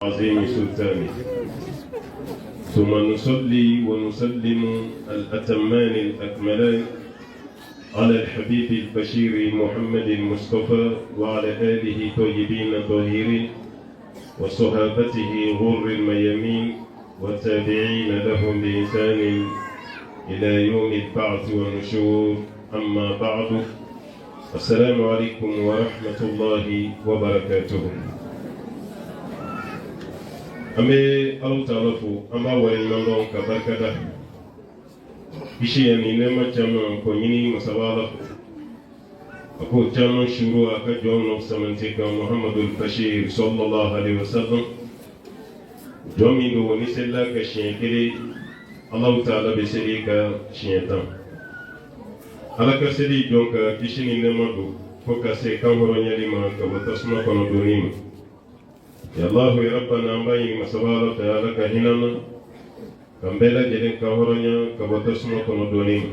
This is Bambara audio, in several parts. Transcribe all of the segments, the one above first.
عظيم سلطانه ثم نصلي ونسلم الأتمان الأكملان على الحبيب البشير محمد المصطفى وعلى آله طيبين الطاهرين وصحابته غر الميامين والتابعين لهم بإحسان إلى يوم البعث والنشور. أما بعد، السلام عليكم ورحمة الله وبركاته. Ame Allah Ta'ala fo amba wale mandon ka barkada bishi yani nema chama ko nyini masawala ako chama shuru aka jono samante ka Muhammadul Bashir sallallahu alaihi wasallam jomi do woni sella ka shenkere Allah Ta'ala be seri ka shentan ala ka seri jonka bishi ni nema do ko ka se kan horo nyali ma ka batasma kono donima. Ya Allah ya Rabbana ambaye masabala ta'ala ka hinana kambela jeden ka horonya ka botasmo kono doni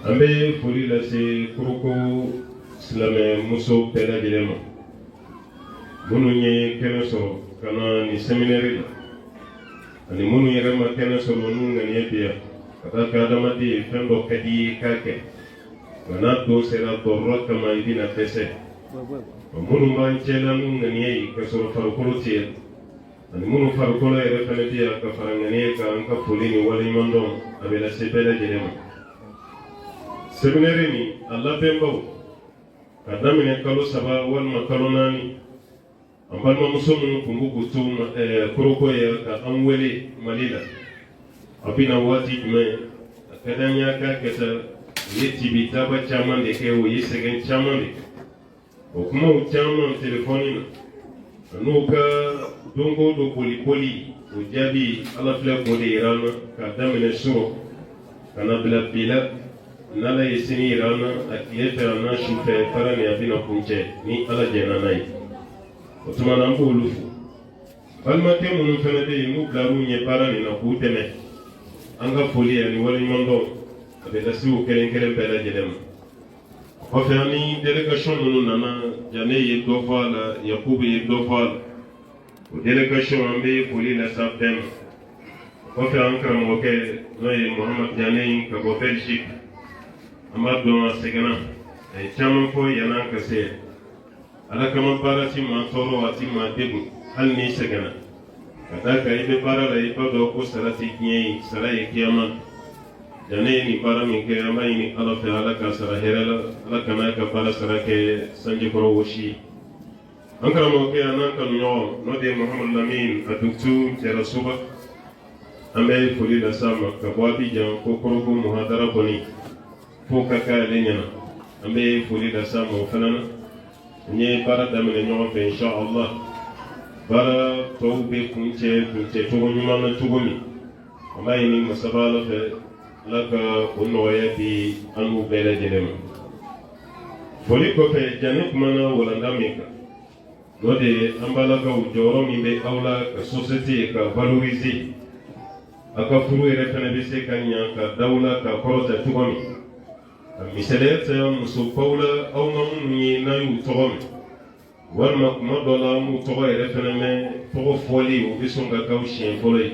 ambe furi la se kuruko islame muso pela jedema munu nye keneso kana ni seminary ani munu yerema keneso munu ngani yebia kata ka damati fendo kadi kake kana do sera do rokka ma idina pese munu man cela nun ngani ka so farukolo tiya ani munu farukolo ere fane tiya ka farangani ka anka fulini wali mandon abela sepela jedema seminary ni Allah pembo kadamine kalo saba wal makalonani ambal ma musomu kungu kutum koroko ya ka amwele malila apina wati me kadanya ka kesa yeti bitaba chaman de ke wo yisegen chaman de o kuma o caman telefoni na n'o ka dongo do boli o jaabi ala filɛ k'o de yira an na k'a daminɛ sɔrɔ ka na bila bi la n'ala ye sini yira an na a tile fɛ a n'a su fɛ baara nin a bɛna kuncɛ ni ala jɛnna n'a ye o tuma na an b'olu fo balimakɛ minnu fana bɛ yen n'u bilar'u ɲɛ baara nin na k'u dɛmɛ an ka foli ani waleɲumandɔn a bɛ lase o kelen kelen bɛɛ lajɛlen ma. Kɔfɛ ani délégation minnu nana Jane ye dɔ fɔ a la Yakubu ye dɔ fɔ a la o délégation an bɛ foli lase bɛɛ ma. Kɔfɛ an karamɔgɔkɛ n'o ye Muhamad Jane ka bɔ Belgique an b'a dɔn a sɛgɛnna a ye caman fɔ yan'an ka se yan ala kama baara ti maa tɔɔrɔ a ti maa degun hali n'i sɛgɛnna ka d'a kan i bɛ baara la i b'a dɔn ko sara ti diɲɛ ye sara ye kiyama. Jane ni baara min kɛ an b'a ɲini ala fɛ ala ka sara hɛrɛ la ala kana ka baara sara kɛ sanjikɔrɔ wɔsi an karamɔgɔkɛ a n'an kanuɲɔgɔn n'o de ye Muhamadu Lamin a duktu Jɛrɛsoba an bɛ foli lase a ma ka bɔ Abijan ko Koroko muhadara kɔni fo ka kɛ ale ɲɛna an bɛ foli lase a ma o fana na n ye baara daminɛ ɲɔgɔn fɛ inshallah baara tɔw bɛ kuncɛ cogo ɲuman na cogo min an b'a ɲini masaba ala fɛ ala ka o nɔgɔya di an n'u bɛɛ lajɛlen ma. Foli kɔfɛ Jane kumana walanda min kan n'o de ye an balakaw jɔyɔrɔ min bɛ aw la ka société ka valoriser a ka furu yɛrɛ fana bɛ se ka ɲa ka daw la ka kɔrɔta cogo min ka misaliya ta musobaw la aw ma minnu ye n'an y'u tɔgɔ mɛn walima kuma dɔ la an b'u tɔgɔ yɛrɛ fana mɛn tɔgɔ fɔli o bɛ sɔn ka k'aw siɲɛ fɔlɔ ye.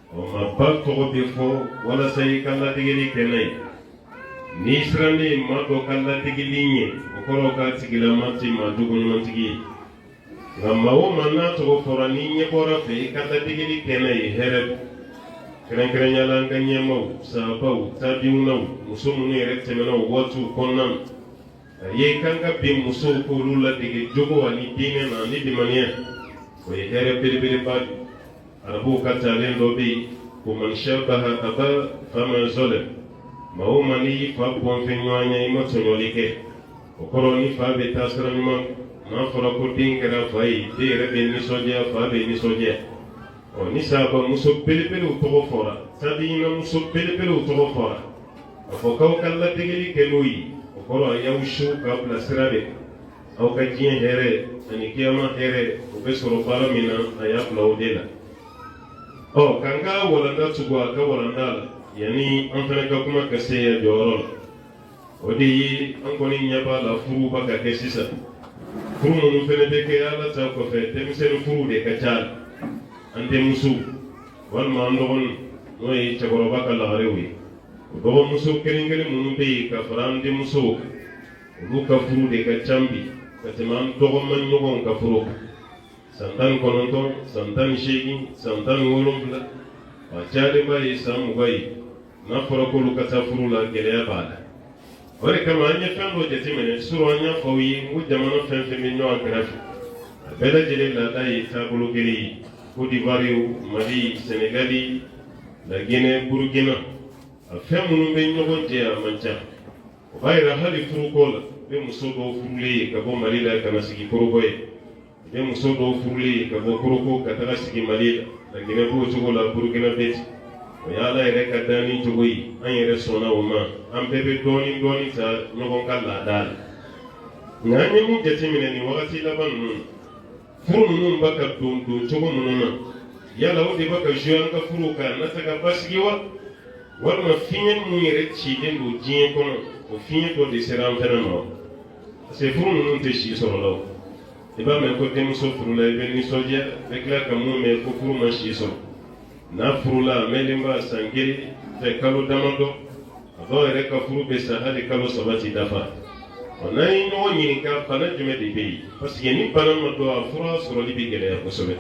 Ma ba tɔgɔ bɛ fɔ walasa i ka ladegeli kɛ n'a ye n'i sirannen maa dɔ ka ladegeli ɲɛ o kɔrɔ k'a tigilama tɛ maa jogo ɲumantigi ye nka maa o maa n'a tɔgɔ fɔra n'i ɲɛ bɔra fɛ i ka ladegeli kɛ n'a ye hɛrɛ don kɛrɛnkɛrɛnnenya la an ka ɲɛmaaw sahabaw tabiunaw muso minnu yɛrɛ tɛmɛna o waatiw kɔnɔna na a ye kan ka bin musow k'olu ladege jogo ani diinɛ na ani limaniya o ye hɛrɛ belebeleba de arabu ka taalen dɔ bɛ yen ko man shabaha aba fama zalam maa o maa n'i y'i fa bɔnfɛn ɲɔgɔn ye i ma tɔɲɔli kɛ o kɔrɔ ni fa bɛ taa sira ɲuman n'a fɔra ko den kɛra fa ye den yɛrɛ bɛ nisɔndiya fa bɛ nisɔndiya ɔ ni sahaba muso belebelew tɔgɔ fɔra tabiina muso belebelew tɔgɔ fɔra a fɔ k'aw ka ladegeli kɛ n'o ye o kɔrɔ a y'aw su k'a bila sira de kan aw ka diɲɛ hɛrɛ ani kiyama hɛrɛ o bɛ sɔrɔ baara min na a y'a bila o de la. K'an ka walanda tugu a ka walanda la yanni an fana ka kuma ka se jɔyɔrɔ la o de ye an kɔni ɲɛ b'a la furu ba ka kɛ sisan furu minnu fɛnɛ bɛ kɛ ala ta kɔfɛ denmisɛnnin furu de ka ca an denmuso walima an dɔgɔnin n'o ye cɛkɔrɔba ka lagarew ye o dɔgɔmuso kelen kelen minnu bɛ yen ka fara an denmuso olu ka furu de ka ca bi ka tɛmɛ an dɔgɔman ɲɔgɔnw ka furu kan san 19 san 18 san 17 a cayalenba ye san 20 ye n'a fɔra k'olu ka taa furu la gɛlɛya b'a la o de kama an ye fɛn dɔ jateminɛ surɔ an y'a fɔ aw ye n ko jamana fɛn fɛn bɛ ɲɔgɔn kɛrɛfɛ a bɛɛ lajɛlen laada ye taabolo kelen ye Côte d'Ivoire Mali Sénégal la Guinée Burkina a fɛn minnu bɛ ɲɔgɔn jɛ a man ca o b'a yira hali furuko la bɛ muso dɔw furulen ye ka bɔ Mali la ka na sigi Koroko ye bɛ muso dɔw furulen ye ka bɔ Koroko ka taga sigi Mali la Guinée b'o cogo la Burkina bɛ ten o ye ala yɛrɛ ka danni cogo ye an yɛrɛ sɔnna o ma an bɛɛ bɛ dɔɔni dɔɔni ta ɲɔgɔn ka laada la nka an ye mun jateminɛ nin wagati laban ninnu furu ninnu bɛ ka don cogo minnu na yala o de bɛ ka jouer an ka furu kan n'a tɛ ka basigi wa walima fiɲɛ minnu yɛrɛ cilen don diɲɛ kɔnɔ o fiɲɛ dɔ de sera an fɛnɛ ma parce que furu ninnu tɛ si sɔrɔ la o i b'a mɛn ko denmuso furula i bɛ nisɔndiya bɛ tila ka mun mɛn ko furu ma si sɔrɔ n'a furula a mɛnlen b'a san kelen fɛ kalo damadɔ a dɔw yɛrɛ ka furu bɛ sa hali kalo 3 ti dafa n'an ye ɲɔgɔn ɲininka bana jumɛn de bɛ yen parce que ni bana ma dɔn a fura sɔrɔli bɛ gɛlɛya kosɛbɛ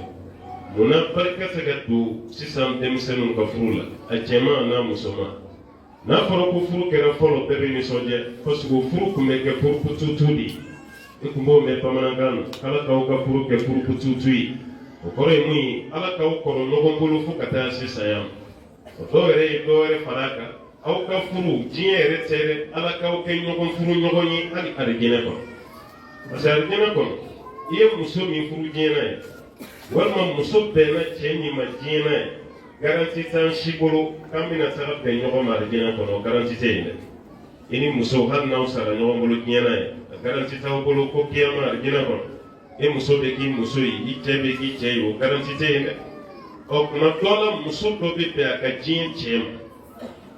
munna barika tɛ ka don sisan denmisɛnninw ka furu la a cɛman n'a musoman n'a fɔra ko furu kɛra fɔlɔ bɛɛ bɛ nisɔndiya parce que furu tun bɛ kɛ purupututu de ye i tun b'o mɛn bamanankan na ala k'aw ka furu kɛ purupututu ye o kɔrɔ ye mun ye ala k'aw kɔrɔ ɲɔgɔn bolo fo ka taa se saya ma o dɔw yɛrɛ ye dɔw wɛrɛ fara a kan aw ka furu diɲɛ yɛrɛ tɛ dɛ ala k'aw kɛ ɲɔgɔn furu ɲɔgɔn ye hali arijinɛ kɔnɔ parce que arijinɛ kɔnɔ i ye muso min furu diɲɛ na ye walima muso bɛnna cɛ min ma diɲɛ na ye garanti t'an si bolo k'an bɛna taga bɛn ɲɔgɔn ma arijinɛ kɔnɔ o garanti tɛ yen dɛ i ni muso hali n'aw sara ɲɔgɔn bolo diɲɛ na ye a garanti t'aw bolo ko kiyama arijinɛ kɔnɔ e muso bɛ k'i muso ye i cɛ bɛ k'i cɛ ye o garanti tɛ yen dɛ ɔ kuma dɔ la muso dɔ bɛ bɛn a ka diɲɛ cɛ ma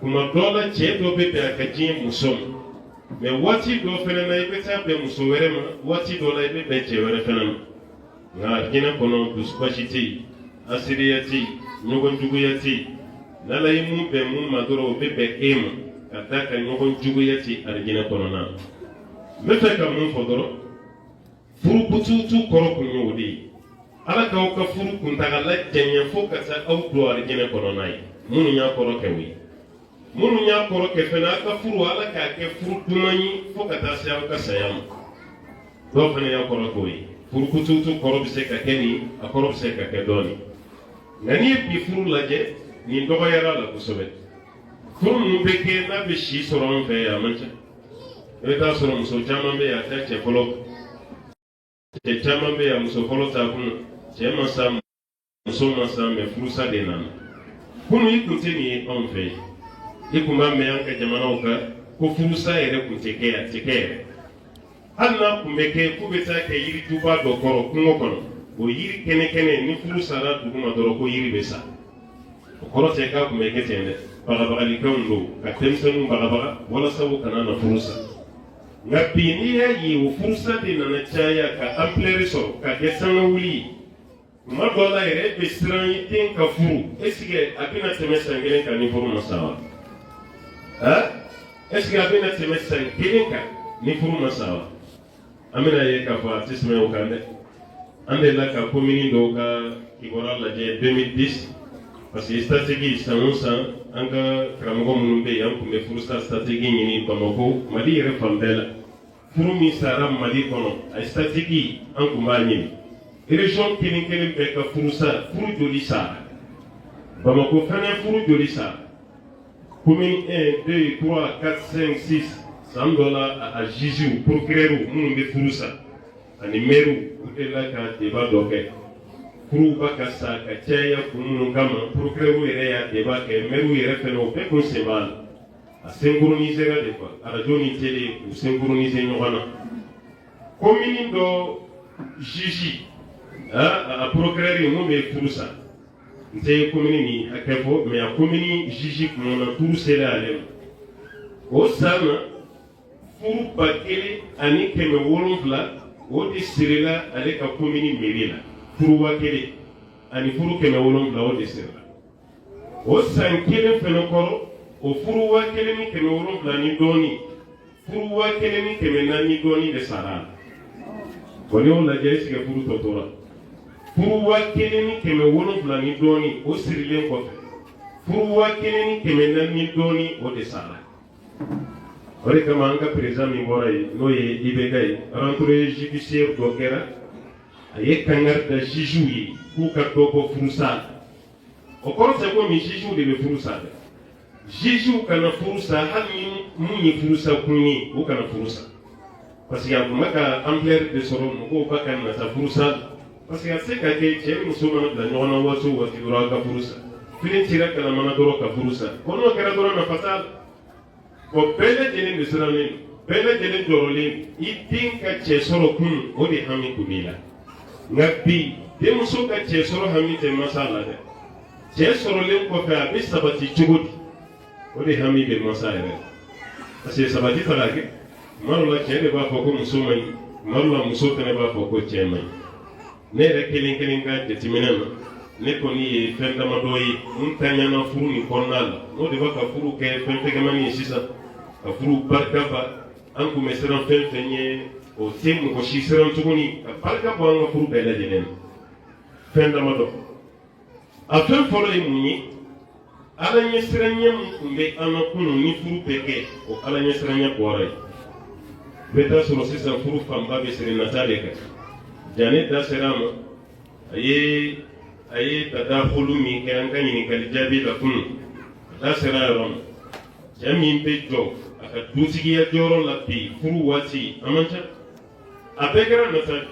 kuma dɔ la cɛ dɔ bɛ bɛn a ka diɲɛ muso ma mɛ waati dɔ fɛnɛ na i bɛ taa bɛn muso wɛrɛ ma waati dɔ la i bɛ bɛn cɛ wɛrɛ fɛnɛ ma nka arijinɛ kɔnɔ dusukasi tɛ yen asiriya tɛ yen ɲɔgɔn juguya tɛ yen n'ala ye mun bɛn mun ma dɔrɔn o bɛ bɛn e ma ka taa ka ɲɔgɔn juguya tɛ arijinɛ kɔnɔna n bɛ fɛ ka mun fɔ dɔrɔn furu bututu kɔrɔ kun ye o de ye ala k'aw ka furu kuntagala janya fo ka taa aw don arijinɛ kɔnɔna ye minnu y'a kɔrɔ kɛ o ye minnu y'a kɔrɔ kɛ fɛnɛ aw ka furu ala k'a kɛ furu duman ye fo ka taa se aw ka saya ma dɔw fɛnɛ y'a kɔrɔ k'o ye furu bututu kɔrɔ bɛ se ka kɛ nin a kɔrɔ bɛ se ka kɛ dɔɔnin nka n'i ye bi furu lajɛ nin dɔgɔyara la kosɛbɛ furu minnu bɛ kɛ n'a bɛ si sɔrɔ an fɛ yan a man ca i bɛ taa sɔrɔ muso caman bɛ yen a tɛ cɛ fɔlɔ cɛ caman bɛ yan muso fɔlɔ t'a kun cɛ ma sa muso ma sa mɛ furusa de nana kunun i kun tɛ nin ye anw fɛ yen i kun b'a mɛn an ka jamanaw kan ko furusa yɛrɛ kun tɛ kɛ a tɛ kɛ yɛrɛ hali n'a kun bɛ kɛ k'u bɛ taa kɛ yirijuba dɔ kɔrɔ kungo kɔnɔ o yiri kɛnɛ ni furu sara dugu ma dɔrɔn ko yiri bɛ sa o kɔrɔ tɛ k'a kun bɛ kɛ ten dɛ bagabagalikanw don ka denmisɛnninw bagabaga walasa u kana na furu sa nka bi n'i y'a ye o furusa de nana caya ka ampleur sɔrɔ ka kɛ sanga wuli ye tuma dɔ la yɛrɛ bɛ siran i den ka furu est-ce que a bɛna tɛmɛ san kelen kan ni furu ma sa wa est-ce que a bɛna tɛmɛ san kelen kan ni furu ma sa wa an bɛna ye k'a fɔ a tɛ tɛmɛ o kan dɛ an delila ka commune dɔw ka kibaruya lajɛ 2010 parce que stratégie san o san an ka karamɔgɔ minnu bɛ yen an tun bɛ furusa stratégie ɲini Bamako Mali yɛrɛ fan bɛɛ la furu min sara Mali kɔnɔ a stratégie an tun b'a ɲini région kelen kelen bɛɛ ka furusa furu joli sara Bamako fana furu joli sara commune 1 2 3 4 5 6 san dɔ la a juges procureurs minnu bɛ furusa ani maires u delila ka débat dɔ kɛ furu ba ka sa ka caya kun minnu kama procureurs yɛrɛ y'a débat kɛ maires yɛrɛ fɛnɛ o bɛɛ kun sen b'a la a synchronisera de quoi radio ni télé u synchroniser ɲɔgɔn na commune dɔ juge a procureur mun bɛ furusa n tɛ commune ni hakɛ fɔ mais a commune juge kun na tuuru sera ale ma o san na furu 1700 o de sirila ale ka komini mairie la furu wa kelen ani furu 700 o de sirila o san kelen fɛnɛ kɔrɔ o furu wa kelen ni 700 ni dɔɔni furu wa kelen ni 400 ni dɔɔni de sara la o ni o lajɛ est-ce que furu tɔ tora furu wa kelen ni 700 ni dɔɔni o sirilen kɔfɛ furu wa kelen ni 400 ni dɔɔni o de sara o de kama an ka président min bɔra yen n'o ye IBK ye rentrée judiciaire dɔ kɛra a ye kangari da juges ye k'u ka dɔ bɔ furusa la o kɔrɔ tɛ ko min juges de bɛ furusa dɛ juges kana furusa hali ni mun ye furusa kun ye o kana furusa parce que a tun bɛ ka ampleur de sɔrɔ mɔgɔw ba ka nata furusa la parce que a se ka kɛ cɛ ni muso mana bila ɲɔgɔn na waati o waati dɔrɔn a ka furusa fini cira kalamana dɔrɔn ka furusa ko n'o kɛra dɔrɔn nafa t'a la bon bɛɛ lajɛlen de sirannen bɛɛ lajɛlen jɔrɔlen i den ka cɛ sɔrɔ kun o de hami kun b'i la nka bi denmuso ka cɛ sɔrɔ hami tɛ masa la dɛ cɛ sɔrɔlen kɔfɛ a bɛ sabati cogo di o de hami bɛ masa yɛrɛ parce que sabati ta ka kɛ tuma dɔ la cɛ de b'a fɔ ko muso man ɲi tuma dɔ la muso fana b'a fɔ ko cɛ man ɲi ne yɛrɛ kelen kelen ka jateminɛ na ne kɔni ye fɛn damadɔ ye n taɲana furu nin kɔnɔna la n'o de b'a ka furu kɛ fɛn fɛgɛmani ye sisan ka furu barika ba an kun bɛ siran fɛn fɛn ye o tɛ mɔgɔ si siran tuguni ka barika bɔ an ka furu bɛɛ lajɛlen na fɛn damadɔ a fɛn fɔlɔ ye mun ye ala ɲɛsiranya min tun bɛ an ka kunun ni furu bɛ kɛ o ala ɲɛsiranya bɔra ye i bɛ taa sɔrɔ sisan furu fanba bɛ siri nata de kan jane da sera a ma a ye tadakulu min kɛ an ka ɲininkali jaabi la kunun a da sera yɔrɔ ma cɛ min bɛ jɔ a ka dutigiya jɔyɔrɔ la bi furu waati a man ca a bɛɛ kɛra nata de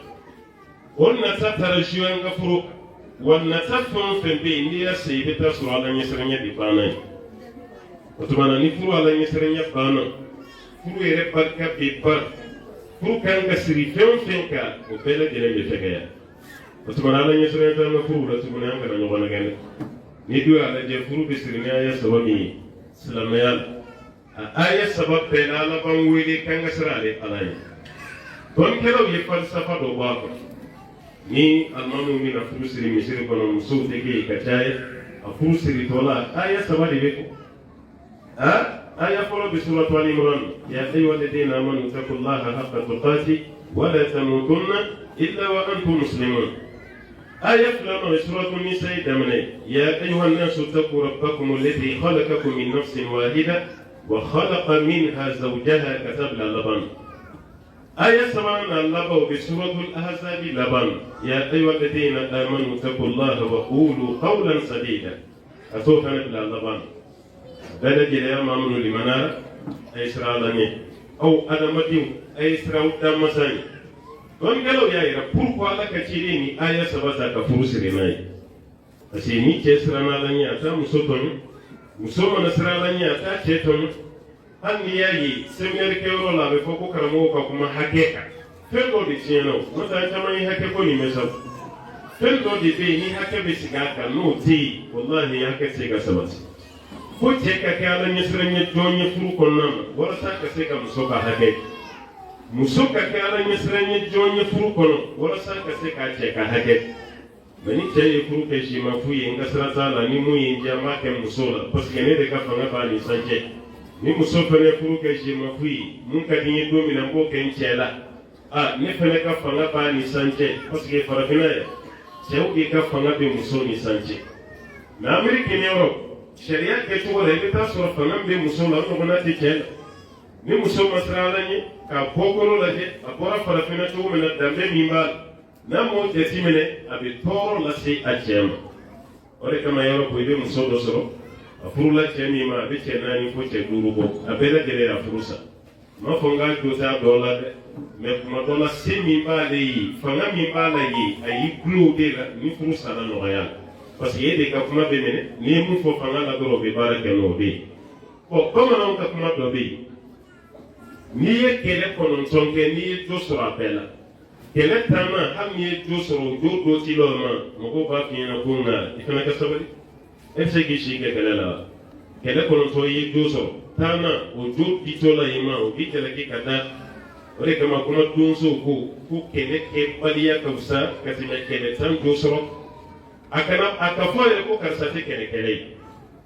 o nata taara zuye an ka furu wa nata fɛn o fɛn bɛ yen n'i y'a se i bɛ taa sɔrɔ ala ɲɛsiranya de banna ye o tuma na ni furu ala ɲɛsiranya banna furu yɛrɛ barika bɛ ban furu kan ka siri fɛn o fɛn kan o bɛɛ lajɛlen bɛ fɛgɛya o tuma na ala ɲɛsiranya t'an ka furu la tuguni an kana ɲɔgɔn nɛgɛ dɛ ni dun y'a lajɛ furu bɛ siri ni aya saba min ye silamɛya la a aya saba bɛɛ la ala b'an wele k'an ka siran ale ala ye dɔnnikɛlaw ye falisafa dɔ bɔ a kɔnɔ ni alimamiw bɛna furu siri misiri kɔnɔ musow tɛ kɛ yen ka caya a furu siritɔ la aya saba de bɛ fɔ aya fɔlɔ bɛ suratu Ali Imran ya ayyuha alladhina amanu taqullaha haqqa tuqatih wa la tamutunna illa wa antum muslimun aya filanan bɛ suratu Nisa daminɛ ya ayyuha an-nasu taqu rabbakum alladhi khalaqakum min nafsin wahida wa khalaqa minha zawjaha katabla laban آية سمعنا اللبا بسورة الأحزاب لبان يا أيها الذين آمنوا اتقوا الله وقولوا قولا سديدا أتوفنا بلا لبان بلد يا مامن لمنار أي سرالني أو أنا مديو أي سراو دامساني don galo ya ira pourquoi la ka cire ni aya sabata ka furu sirinai asi ni ce sirana lanya ta musoton muso mana siralanya ta ce ton an ni yayi seminar kero la be foko karamo ka kuma hakeka fendo de tieno mata chama yi hake ko ni mesa fendo de be ni hake be siga ka no ti wallahi ya hake se ga sabati ko ce ka kala ni siranya donye furu konnam wala sa ka se ka muso ka hake muso ka kala ni siranya donye furu kono wala sa ka se ka ce ka hake bani ce yi furu ke shi ma fuyi nga sirata la ni mu yi jama ke muso la parce que ne de ka fanga ba ni sanje ni muso fana furu ke shi ma fuyi mun ka dinye do mina ko ken cela ne fana ka fanga ba ni sanje parce que farafina ya cɛw k'i ka fanga bɛ muso ni sanje mais Amérique ni Europe sariya kɛcogo la i bɛ taa sɔrɔ fanga bɛ muso la o ɲɔgɔnna tɛ cɛ la ni muso ma siran ala ɲɛ k'a bɔkolo lajɛ a bɔra farafina cogo min na danbe min b'a la n'a m'o jateminɛ a bɛ tɔɔrɔ lase a cɛ ma o de kama Europe i bɛ muso dɔ sɔrɔ a furula cɛ min ma a bɛ cɛ 4 fo cɛ 5 bɔ a bɛɛ lajɛlen a furu sa m'a fɔ n k'a jo t'a dɔ la dɛ mais kuma dɔ la se min b'ale ye fanga min b'a la ye a y'i gulo o de la ni furu sara nɔgɔya la parce que e de ka kuma bɛ minɛ n'i ye mun fɔ fanga la dɔrɔn o bɛ baara kɛ n'o de ye bon bamananw ka kuma dɔ bɛ yen n'i ye kɛlɛ 9 kɛ n'i ye jo sɔrɔ a bɛɛ la kɛlɛ 10 hali n'i ye jo sɔrɔ o jo dɔ t'i la o ma mɔgɔw b'a f'i ɲɛna ko nka i fana ka sabali e bɛ se k'i si kɛ kɛlɛ la wa kɛlɛ 9 i ye jo sɔrɔ 10 o jo di t'o la i ma o b'i jalaki ka da o de kama kuma donso ko kɛlɛ kɛbaliya ka fisa ka tɛmɛ kɛlɛ tan jo sɔrɔ a ka fɔ yɛrɛ ko karisa tɛ kɛlɛkɛlɛ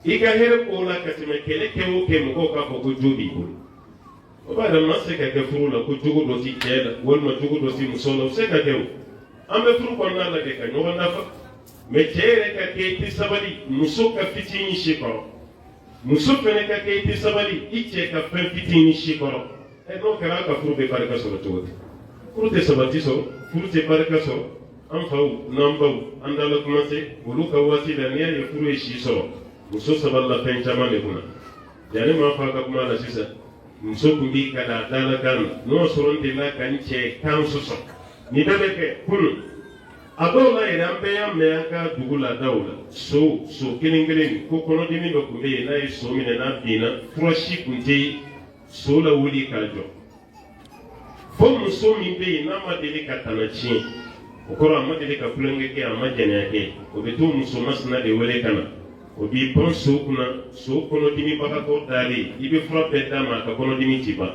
ye i ka hɛrɛ k'o la ka tɛmɛ kɛlɛ kɛ o kɛ mɔgɔw k'a fɔ ko jo b'i bolo o b'a dɔn maa se ka kɛ furu la ko jogo dɔ ti cɛ la walima jogo dɔ ti muso la o se ka kɛ o an bɛ furu kɔnɔna la de ka ɲɔgɔn nafa mɛ cɛ yɛrɛ ka kɛ i tɛ sabali muso ka fitinin si kɔrɔ muso fɛnɛ ka kɛ i tɛ sabali i cɛ ka fɛn fitinin si kɔrɔ n'o kɛra an ka furu bɛ barika sɔrɔ cogo di furu tɛ sabati sɔrɔ furu tɛ barika sɔrɔ an faw n'an baw an dala kuma se olu ka waati la n'i y'a ye furu ye si sɔrɔ muso sabalila fɛn caman de kunna yanni maa fɔ a ka kuma la sisan muso kun b'i ka da dala kan na n'o sɔrɔ n delila ka n cɛ kan sɔsɔ nin bɛɛ bɛ kɛ kunun a dɔw la yɛrɛ an bɛɛ y'a mɛn an ka dugu laadaw la so kelen kelen ko kɔnɔdimi dɔ tun bɛ yen n'a ye so minɛ n'a binna fura si tun tɛ so la wuli k'a jɔ fo muso min bɛ yen n'a ma deli ka tana tiɲɛ o kɔrɔ a ma deli ka kulonkɛ kɛ a ma jɛnɛya kɛ o bɛ to muso masina de wele ka na o b'i pan so kunna so kɔnɔdimibagatɔ dalen i bɛ fura bɛɛ d'a ma a ka kɔnɔdimi ti ban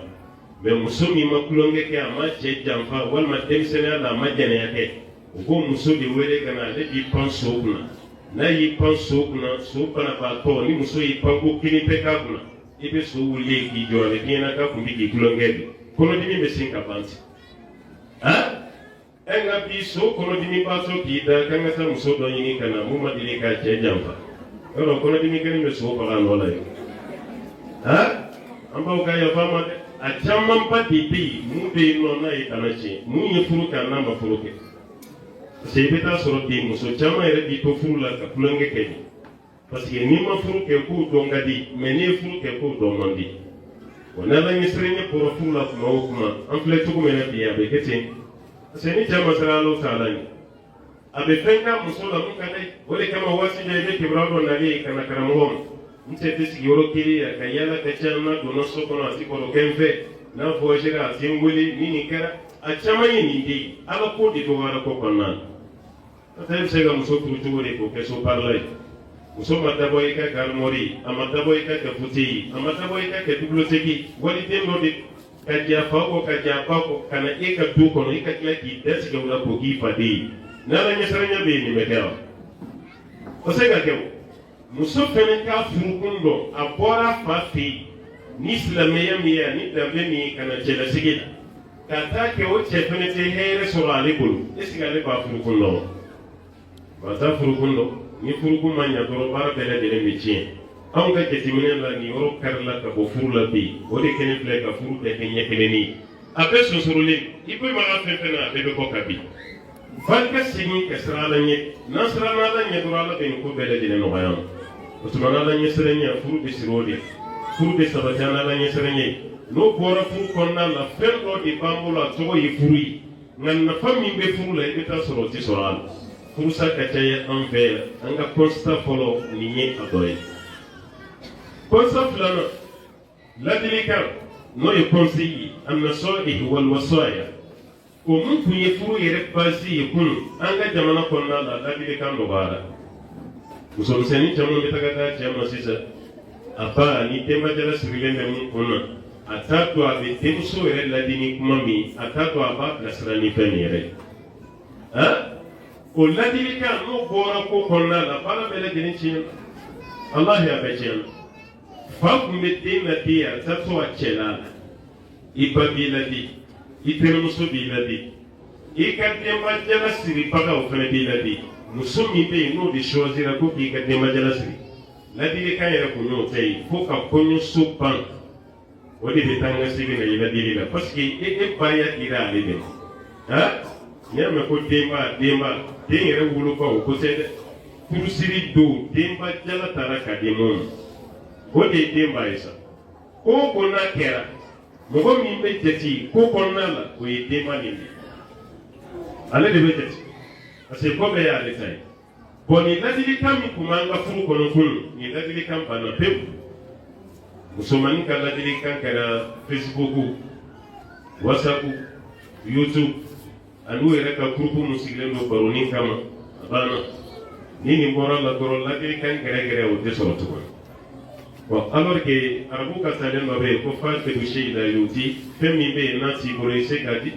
mɛ muso min ma kulonkɛ kɛ a ma cɛ janfa walima denmisɛnniya la a ma jɛnɛya kɛ o ko muso de wele ka na ale b'i pan so kunna n'a y'i pan so kunna so banabaatɔ ni muso y'i pan ko kelen bɛɛ k'a kunna i bɛ so wulilen k'i jɔ a bɛ k'i ɲɛna k'a kun bɛ k'i kulonkɛ bi kɔnɔdimi bɛ sin ka ban ten nka bi so kɔnɔdimi baatɔ k'i da k'an ka taa muso dɔ ɲini ka na mun ma deli k'a cɛ janfa yɔrɔ kɔnɔdimi kelen bɛ so faga nɔ la ye an b'aw ka yafa ma dɛ a camanba de bɛ yen mun bɛ yen nɔ n'a ye tana tiɲɛ mun ye furu kɛ n'a ma furu kɛ parce que i bɛ taa sɔrɔ bi muso caman yɛrɛ b'i to furu la ka kulonkɛ kɛ parce que n'i ma furu kɛ k'o dɔn ka di mɛ n'i ye furu kɛ k'o dɔn man di wa n'ala ɲɛsiranɲɛ bɔra furu la kuma o kuma an filɛ cogo min na bi a bɛ kɛ ten parce que ni cɛ ma siran ala taala ɲɛ a bɛ fɛn k'a muso la mun ka d'a ye o de kama waati dɔ i bɛ kibaruya dɔ nalen ye ka na karamɔgɔ ma n cɛ tɛ sigiyɔrɔ kelen a ka yala ka ca n'a donna so kɔnɔ a ti kɔrɔkɛ n fɛ n'a voyagera a ti n wele ni nin kɛra a caman ye nin de ye ala ko de dɔgɔyara ko kɔnɔna na n'o tɛ e bɛ se ka muso furu cogo di k'o kɛ so parila ye muso ma dabɔ i ka kɛ arimɔri ye a ma dabɔ i ka kɛ fute ye a ma dabɔ i ka kɛ biblioteki waliden dɔ de ka jɛ a fa kɔ ka jɛ a ba kɔ ka na e ka du kɔnɔ i ka tila k'i datigɛ o la k'o k'i faden ye n'ala ɲɛsiranɲɛ bɛ yen nin bɛ kɛ wa o se ka kɛ o muso fɛnɛ ka furukun dɔn a bɔra fa fɛ yen ni silamɛya min ye ani danbe min ye ka na cɛlasigi la ka taa kɛ o cɛ fɛnɛ tɛ hɛrɛ sɔrɔ ale bolo est ce que ale b'a furukun dɔn wa ba t'a furukun dɔn ni furukun ma ɲɛ dɔrɔn baara bɛɛ lajɛlen bɛ tiɲɛ anw ka jateminɛ la nin yɔrɔ karila ka bɔ furu la bi o de kɛlen filɛ ka furu bɛɛ kɛ ɲɛ kelen ye a bɛɛ sonsorolen i ko i ma ka fɛn fɛn na a bɛɛ bɛ bɔ ka bin f'an ka segin ka siran ala ɲɛ n'an siran ala ɲɛ dɔrɔn ala bɛ nin ko bɛɛ lajɛlen nɔgɔya ma o tuma ala ɲɛsiranɲɛ furu bɛ siri o de furu bɛ sabati an ala ɲɛsiranɲɛ n'o bɔra furu kɔnɔna la fɛn dɔ de b'an bolo a tɔgɔ ye furu ye nka nafa min bɛ furu la i bɛ taa sɔrɔ o tɛ sɔrɔ a la furusa ka ca ye an fɛ yan an ka constat fɔlɔ nin ye a dɔ ye constat filanan ladilikan n'o ye conseil ye an-nasaihi wal-wasaya o mun tun ye furu yɛrɛ base ye kunun an ka jamana kɔnɔna la ladilikan dɔgɔyara musomisɛnnin caman bɛ taga taa cɛ ma sisan a ba ni denbajala sirilen bɛ mun kun na a t'a to a bɛ denmuso yɛrɛ ladi ni kuma min a t'a to a b'a bilasira ni fɛn min yɛrɛ ye o ladilikan n'o bɔra ko kɔnɔna la baara bɛɛ lajɛlen tiɲɛna alahi a bɛɛ tiɲɛna fa kun bɛ den ladi a t'a to a cɛ la i ba b'i ladi i terimuso b'i ladi i ka denbajala siribagaw fana b'i ladi muso min bɛ yen n'o de choisira ko k'i ka denbajala siri ladilikan yɛrɛ kun y'o tɛ yen fo ka kɔɲɔso ban o de bɛ taa n ka segin na i ladili la parce que e ba ya dira ale de ma n'i y'a mɛn ko denba den yɛrɛ woloba o ko tɛ dɛ furusiri don denbajala taara ka di mun ma o de ye denba ye sa ko o ko n'a kɛra mɔgɔ min bɛ jate ko kɔnɔna la o ye denba nin de ale de bɛ jate parce que ko bɛɛ y'ale ta ye bon nin ladilikan min tun b'an ka furu kɔnɔ kunun nin ladilikan banna pewu musomanin ka ladilikan kɛra Facebook WhatsApp YouTube ani u yɛrɛ ka groupe min sigilen don baronin kama a banna ni nin bɔra la dɔrɔn ladilikan gɛrɛgɛrɛ o tɛ sɔrɔ tuguni Bon, alors que arabu ka salen dɔ bɛ yen ko fa tebusi la yuti fɛn min bɛ yen n'a t'i bolo i se k'a di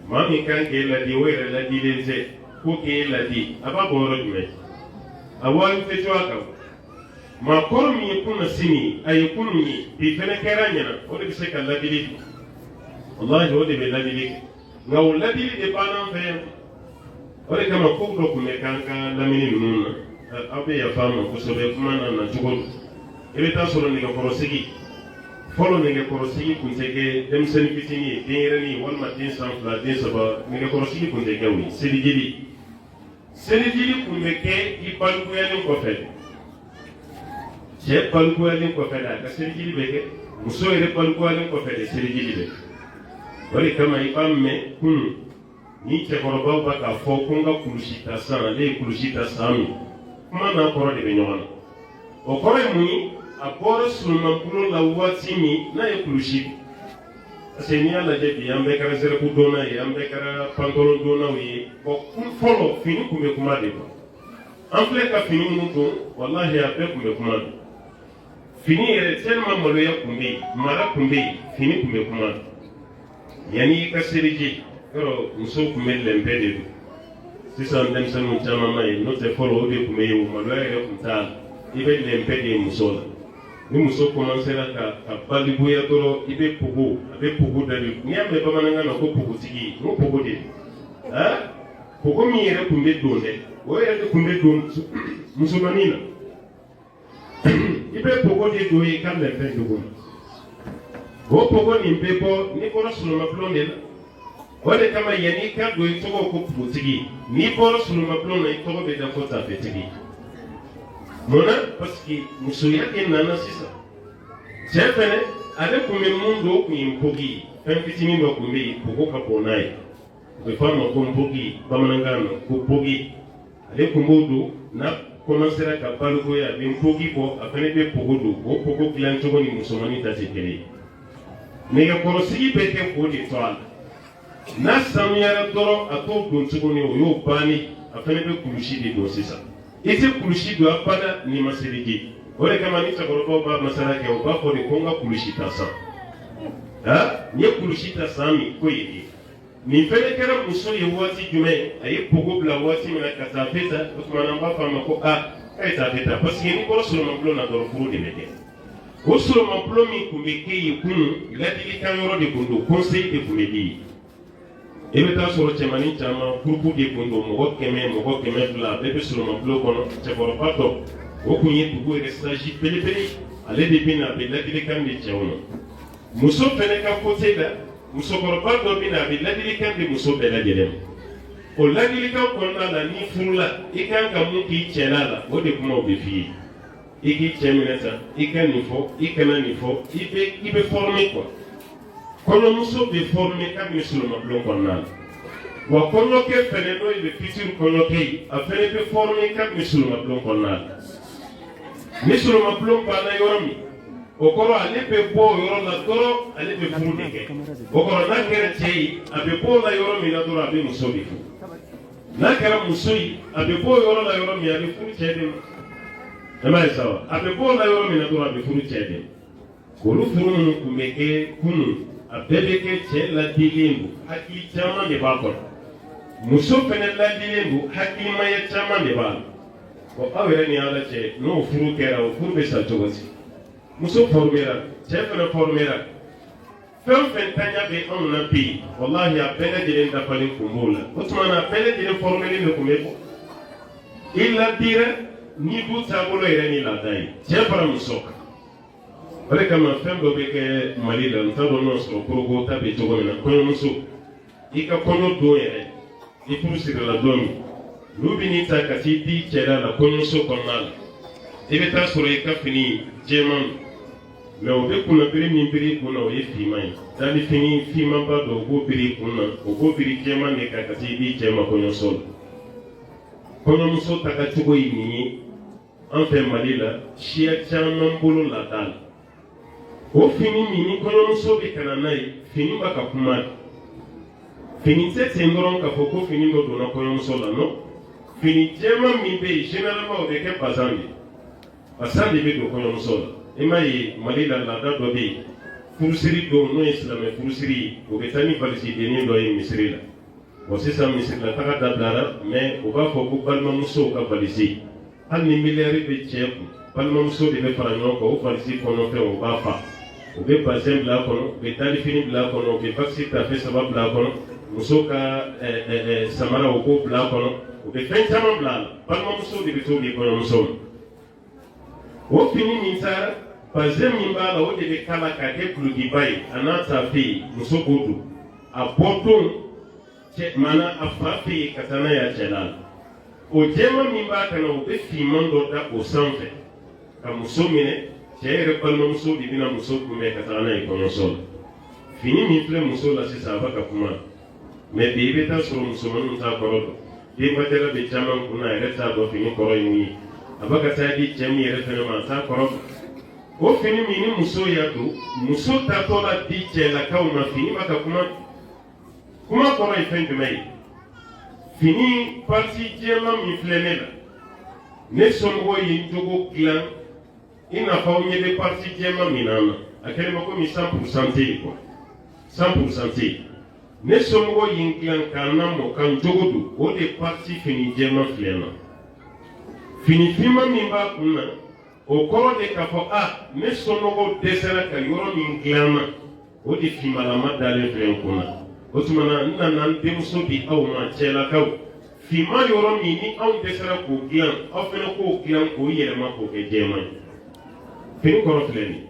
maa min kan k'e ladi o yɛrɛ ladilen tɛ ko k'e ladi a b'a bɔ yɔrɔ jumɛn a wari tɛ to a kan maa kɔrɔ min ye kunna sini a ye kunun ye bi fɛnɛ kɛra ɲɛna o de bɛ se ka ladili kɛ walahi o de bɛ ladili kɛ nka o ladili de banna an fɛ yan o de kama ko dɔ tun bɛ k'an ka lamini ninnu na aw bɛ yafa an ma kosɛbɛ kuma na nacogo don i bɛ taa sɔrɔ nɛgɛkɔrɔsigi fɔlɔ nɛgɛkɔrɔsigi tun tɛ kɛ denmisɛnnin fitinin ye denyɛrɛnin walima den san fila den saba nɛgɛkɔrɔsigi tun tɛ kɛ o ye selijili tun bɛ kɛ i balikuyalen kɔfɛ cɛ balikuyalen kɔfɛ de a ka selijili bɛ kɛ muso yɛrɛ balikuyalen kɔfɛ de selijili bɛ kɛ o de kama i b'a mɛn kunun ni cɛkɔrɔbaw b'a k'a fɔ ko n ka kulusi ta san ale ye kulusi ta san min kuma n'a kɔrɔ de bɛ ɲɔgɔn na o kɔrɔ ye mun ye a bɔra solomankulu la waati min n'a ye kulusi parce que n'i y'a lajɛ bi an bɛɛ kɛra zɛrɛku dɔnna ye an bɛɛ kɛra pantalon dɔnnaw ye bon fɔlɔ fini tun bɛ kuma de kuwa an filɛ ka fini minnu don walahi a bɛɛ tun bɛ kuma don fini yɛrɛ tellement maloya tun bɛ yen mara tun bɛ yen fini tun bɛ kuma yanni i ka seliji yɔrɔ musow tun bɛ lɛnpɛ de don sisan denmisɛnninw caman ma ye n'o tɛ fɔlɔ o de tun bɛ yen o maloya yɛrɛ tun t'a la i bɛ lɛnpɛ de ye muso la ni muso commencera ka balikuya dɔrɔn i bɛ pogo a bɛ pogo da de n'i y'a mɛn bamanankan na ko pogotigi n'o pogo de don pogo min yɛrɛ tun bɛ don dɛ o yɛrɛ de tun bɛ don musomanin na i bɛ pogo de don i ka lɛnpɛ dogo ma o pogo nin bɛ bɔ n'i bɔra solomabulon de la o de kama yanni i ka don i tɔgɔ ko pogotigi n'i bɔra solomabulon na i tɔgɔ bɛ da ko tafetigi munna parce que musoya kɛ nana sisan cɛ fɛnɛ ale tun bɛ mun don o tun ye npogi ye fɛn fitinin dɔ tun bɛ yen pogo ka bon n'a ye u bɛ fɔ a ma ko npogi bamanankan na ko pogi ale tun b'o don n'a commencera ka balikuya a bɛ npogi bɔ a fɛnɛ bɛ pogo don o pogo dilan cogo ni musomanin ta tɛ kelen ye nɛgɛkɔrɔsigi bɛ kɛ k'o de to a la n'a sanuyara dɔrɔn a t'o don tuguni o y'o bannen a fɛnɛ bɛ kulusi de don sisan i tɛ kulusi don abada n'i ma seliji o de kama ni cɛkɔrɔbaw b'a masala kɛ o b'a fɔ de ko n ka kulusi ta san n ye kulusi ta san min ko ye di nin fɛnɛ kɛra muso ye waati jumɛn a ye pogo bila waati min na ka taa fɛ ta o tuma na an b'a fɔ a ma ko k'a ye taa fɛ ta parce que n'i bɔra solomabulon na dɔrɔn furu de bɛ kɛ o solomabulon min tun bɛ kɛ yen kunun ladilikan yɔrɔ de tun don conseil de tun bɛ di yen i bɛ taa sɔrɔ cɛmanin caman groupe de tun don mɔgɔ 200 a bɛɛ bɛ solomabulon kɔnɔ cɛkɔrɔba dɔ o tun ye dugu yɛrɛ sage belebele ale de bɛ na a bɛ ladilikan di cɛw ma muso fɛnɛ ka côté la musokɔrɔba dɔ bɛ na a bɛ ladilikan di muso bɛɛ lajɛlen ma o ladilikan kɔnɔna la n'i furula i kan ka mun k'i cɛ la o de kumaw bɛ f'i ye i k'i cɛ minɛ tan i ka nin fɔ i kana nin fɔ i bɛ former quoi kɔɲɔmuso bɛ former kabini solomabulon kɔnɔna la wa kɔɲɔkɛ fɛnɛ n'o ye futur kɔɲɔkɛ ye a fɛnɛ bɛ former kabini solomabulon kɔnɔna la ni solomabulon banna yɔrɔ min o kɔrɔ ale bɛ bɔ o yɔrɔ la dɔrɔn ale bɛ furu de kɛ o kɔrɔ n'a kɛra cɛ ye a bɛ bɔ o la yɔrɔ min na dɔrɔn a bɛ muso de furu n'a kɛra muso ye a bɛ bɔ o yɔrɔ la yɔrɔ min a bɛ furu cɛ de ma e m'a ye sa wa a bɛ bɔ o la yɔrɔ min na dɔrɔn a bɛ furu cɛ de ma olu furu minnu tun bɛ kɛ kunun a bɛɛ bɛ kɛ cɛ ladilen don hakili caman de b'a kɔnɔ muso fɛnɛ ladilen don hakilimaya caman de b'a la bon aw yɛrɛ ni ala cɛ n'o furu kɛra o furu bɛ sa cogo di muso formera cɛ fɛnɛ formera fɛn fɛn taɲa bɛ anw na bi walahi a bɛɛ lajɛlen dafalen tun b'o la o tuma na a bɛɛ lajɛlen formelen de tun bɛ fɔ i ladira ni du taabolo yɛrɛ ni laada ye cɛ fara muso kan o de kama fɛn dɔ bɛ kɛ mali la n t'a dɔn n'o sɔrɔ koroko ta bɛ cogo min na kɔɲɔmuso i ka kɔɲɔ don yɛrɛ i furu sirila don min n'u bɛ n'i ta ka t'i di cɛla la kɔɲɔmuso kɔnɔna la i bɛ taa sɔrɔ i ka fini jɛman mɛ o bɛ kunnabiri min biri i kun na o ye finman ye dali fini finmanba dɔ o b'o biri i kun na o b'o biri jɛman de kan ka t'i di cɛ ma kɔɲɔso la kɔɲɔmuso tagacogo ye nin ye an fɛ mali la siya caman bolo laada la o fini min ni kɔɲɔmuso bɛ ka na n'a ye fini b'a ka kuma de fini tɛ ten dɔrɔn k'a fɔ ko fini dɔ donna kɔɲɔmuso la non fini jɛman min bɛ yen généralement o bɛ kɛ bazan de bazan de bɛ don kɔɲɔmuso la ima ye Mali la laada dɔ bɛ yen furusiri don n'o ye silamɛ furusiri ye o bɛ taa ni valisi dennin dɔ ye misiri la bon sisan misiri la taga dabilara mais u b'a fɔ ko balimamusow ka valisi hali ni miliyari bɛ cɛ kun balimamuso de bɛ fara ɲɔgɔn kan o valisi kɔnɔfɛn o b'a fa u bɛ bazɛn bila a kɔnɔ u bɛ dalifini bila a kɔnɔ u bɛ vakisi tafe saba bila a kɔnɔ muso ka samara o b'o bila a kɔnɔ u bɛ fɛn caman bila a la balimamuso de bɛ t'o di kɔɲɔmuso ma o fini min taara bazɛn min b'a la o de bɛ kala k'a kɛ kulokiba ye a n'a tafe ye muso b'o don a bɔ don cɛ maana a fa fɛ yen ka taa n'a ye a cɛla la o jɛman min b'a kan na o bɛ finman dɔ da o sanfɛ ka muso minɛ cɛ yɛrɛ balimamuso de bɛna muso kunbɛn ka taa n'a ye kɔɲɔso la fini min filɛ muso la sisan a bɛ ka kuma mais bi i bɛ taa sɔrɔ musomaninw t'a kɔrɔ dɔn denbajala bɛ caman kunna a yɛrɛ t'a dɔn fini kɔrɔ ye mun ye a bɛ ka taa di cɛ min yɛrɛ fɛnɛ ma a t'a kɔrɔ dɔn o fini min ni muso y'a don muso tatɔ la di cɛlakaw ma fini bɛ ka kuma kɔrɔ ye fɛn jumɛn ye fini parti jɛman min filɛ ne la ne somɔgɔw ye n jogo dilan i n'a fɔ aw ɲɛ bɛ parti jɛman min na a kɛlen bɛ komi 100% tɛ yen quoi 100% tɛ yen ne somɔgɔw ye n dilan k'an lamɔ ka n jogo don o de parti fini jɛman filɛ na fini finman min b'a kun na o kɔrɔ de k'a fɔ ne somɔgɔw dɛsɛra ka yɔrɔ min dilan na o de finmalama dalen filɛ n kun na o tuma na n nana n denmuso di aw ma cɛlakaw finman yɔrɔ min ni anw dɛsɛra k'o dilan aw fana k'o dilan k'o yɛlɛma k'o kɛ jɛman ye fini kɔrɔ filɛ nin ye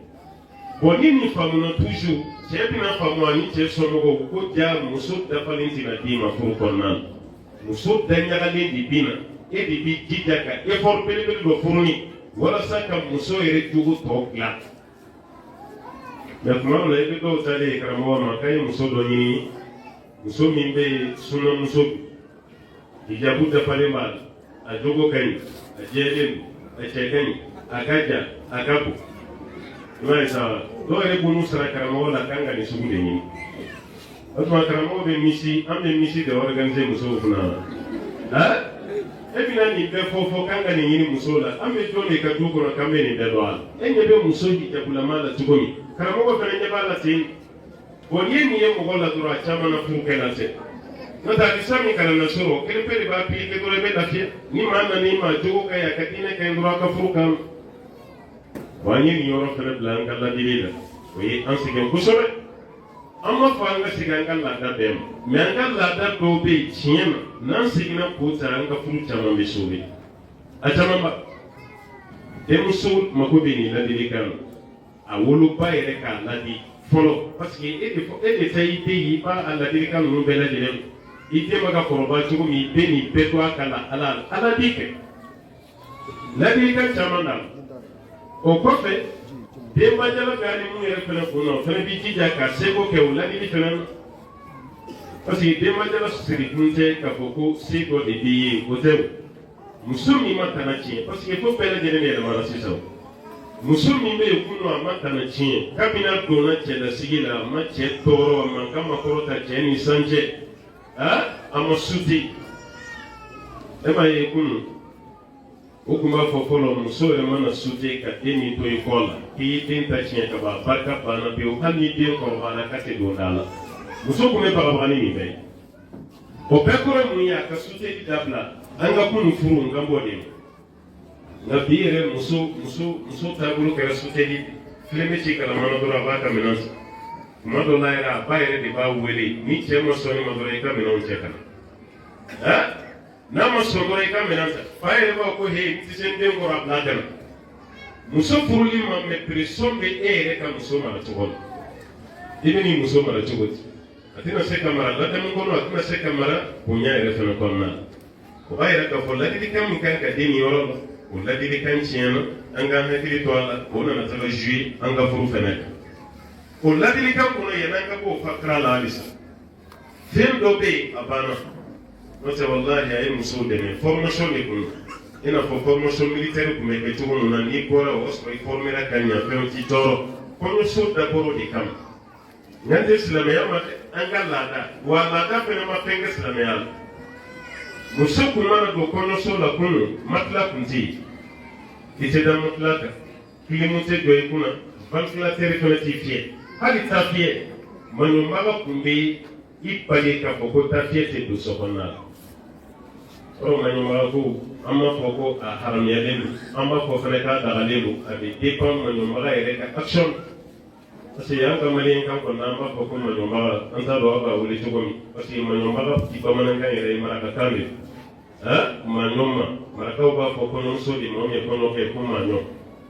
bon ni nin faamuna toujours cɛ bɛna faamu ani cɛ somɔgɔw ko ja muso dafalen tɛna d'i ma furu kɔnɔna na muso daɲagalen de bɛ na e de bɛ jija ka effort belebele dɔ fourni walasa ka muso yɛrɛ jogo tɔ dilan mais tuma dɔ la i bɛ dɔw taalen ye karamɔgɔ ma k'a ye muso dɔ ɲini muso min bɛ yen sunamuso hijabu dafalen b'a la a jogo ka ɲi a jɛlen don a cɛ ka ɲi a ka jan a ka bon i b'a ye sa dɔw yɛrɛ b'olu sara karamɔgɔ la kan ka nin sugu de ɲini o tuma karamɔgɔ bɛ misi an bɛ misi de organiser musow kunna e bɛna nin bɛɛ fɔ kan ka nin ɲini musow la an bɛ jɔn de ka du kɔnɔ k'an bɛ nin bɛɛ dɔn a la e ɲɛ bɛ muso hijabulama la cogo min karamɔgɔ fana ɲɛ b'a la ten bon n'i ye nin ye mɔgɔ la dɔrɔn a caman na furu kɛ la ten n'o tɛ halisa min kalan na sɔrɔ kelen pe de b'a appliquer dɔrɔn i bɛ lafiya ni maa nana i ma jogo ka ɲi a ka diinɛ ka ɲi dɔrɔn a ka furu kan wa an ye nin yɔrɔ fana bila an ka ladili la o ye an sɛgɛn kosɛbɛ an ma fɔ an ka segin an ka laada bɛɛ ma mais an ka laada dɔw bɛ yen tiɲɛ na n'an seginna k'o ta an ka furu caman bɛ sauver a caman ba denmuso mako bɛ nin ladilikan na a woloba yɛrɛ k'a ladi fɔlɔ parce que e de ta i den ye i b'a ladilikan ninnu bɛɛ lajɛlen i den bɛ ka kɔrɔbaya cogo min i bɛ nin bɛɛ to a kan ala b'i kɛ ladilikan caman na o kɔfɛ denbajala bɛ ani mun yɛrɛ fana kun na o fana b'i jija ka seko kɛ o ladili fana na parce que denbajala sirikun tɛ k'a fɔ ko se dɔ de b'i ye o tɛ o muso min ma tana tiɲɛ parce que ko bɛɛ lajɛlen bɛ yɛlɛmana sisan muso min bɛ yen kunun a ma tana tiɲɛ kabini donna cɛlasigi la a ma cɛ tɔɔrɔ a man kan ma kɔrɔta cɛ ni sancɛ a ma sute e m'a ye kunun o tun b'a fɔ fɔlɔ muso yɛrɛ mana sute ka den min to i kɔ la k'i ye den ta tiɲɛ ka ban barika banna pewu hali ni den kɔrɔbayara k'a tɛ don da la muso tun bɛ bagabaga ni nin bɛɛ ye o bɛɛ kɔrɔ mun ye a ka suteli dabila an ka kunun furu n kan bɔ de ma nka bi yɛrɛ muso taabolo kɛra suteli filen bɛ ci kalamana dɔrɔn a b'a ka minɛn san tuma dɔ la yɛrɛ a ba yɛrɛ de b'a wele ni cɛ ma sɔn ne ma dɔrɔn i ka minɛnw cɛ ka na n'a ma sɔn dɔrɔn i ka minɛn ta fa yɛrɛ b'a fɔ ko he n tɛ se n den kɔrɔ a bila ka na muso furuli ma mɛ pression bɛ e yɛrɛ ka muso mara cogo la i bɛ nin muso mara cogo di a tɛna se ka mara ladamu kɔnɔ a tɛna se ka mara bonya yɛrɛ fana kɔnɔna la o b'a yɛrɛ k'a fɔ ladilikan min kan ka den nin yɔrɔ la o ladilikan tiɲɛna an k'an hakili to a la o nana taga jouer an ka furu fana kan o ladilikan kɔnɔ yɛlɛ an ka bɔ o fakira la halisa fɛn dɔ bɛ yen a banna n'o tɛ walahi a ye musow dɛmɛ formation de kun i n'a fɔ formation militaire kun bɛ kɛ cogo min na n'i bɔra o y'a sɔrɔ i formera ka ɲɛ fɛnw t'i tɔɔrɔ kɔɲɔso dabɔra o de kama n'an tɛ silamɛya ma an ka laada wa laada fana ma fɛn kɛ silamɛya la muso kun mana don kɔɲɔso la kunun matila kun tɛ yen i tɛ da matila kan kilimute do ikuna ventilateur fana ti fie hali ta fie manumbaga kumbe ipale ka foko ta fie te do sokona o manumbaga ko amma foko a haramiyalelu amma foko fana ka dagalelu abi dépend manumbaga ere ka action parce que yanga malien kan ko namba foko manumbaga anta do ba wuli to gomi parce que manumbaga ti bamananga ere maraka kambe manoma maraka ba foko non so di mo me kono ke ko manyo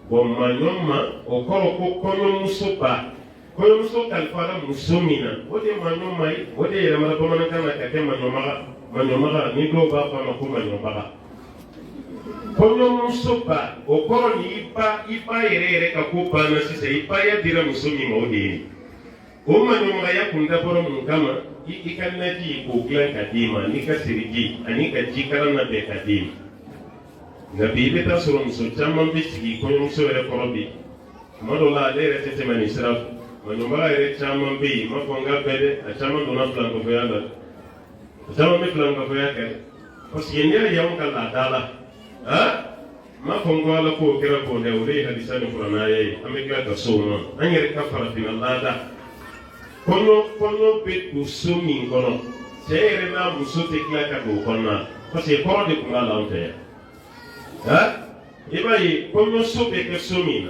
bon manoma o koro ko kono musoba kono muso kalfara musomina o de manoma o de yere mara bamananga na ka te manoma ni do ba ba ko manoma kono musoba o koro ni ipa yere ka ko bana sise ipa ya dira musomi mo de o manoma ya kunda boro mun kama ikanna ji ko klan kadima ni ka sirigi ani ka jikara na be kadima nabi beta soro muso chamman be sigi ko muso yere korobi madola lere tete mani siraf manoma yere chamman be ma ko nga bede a chamman dona plan ko yalla chamman be plan ko yakale parce que yenya yamu kala dala ma ko ngala ko kira ko de ure hadisa ni qur'ana yayi ameka ka soma anyere ka farafina lada kono be to sumi kono chere na muso te kila ka do konna parce que ko de ko ngala onte ibayi kono so be ke sumi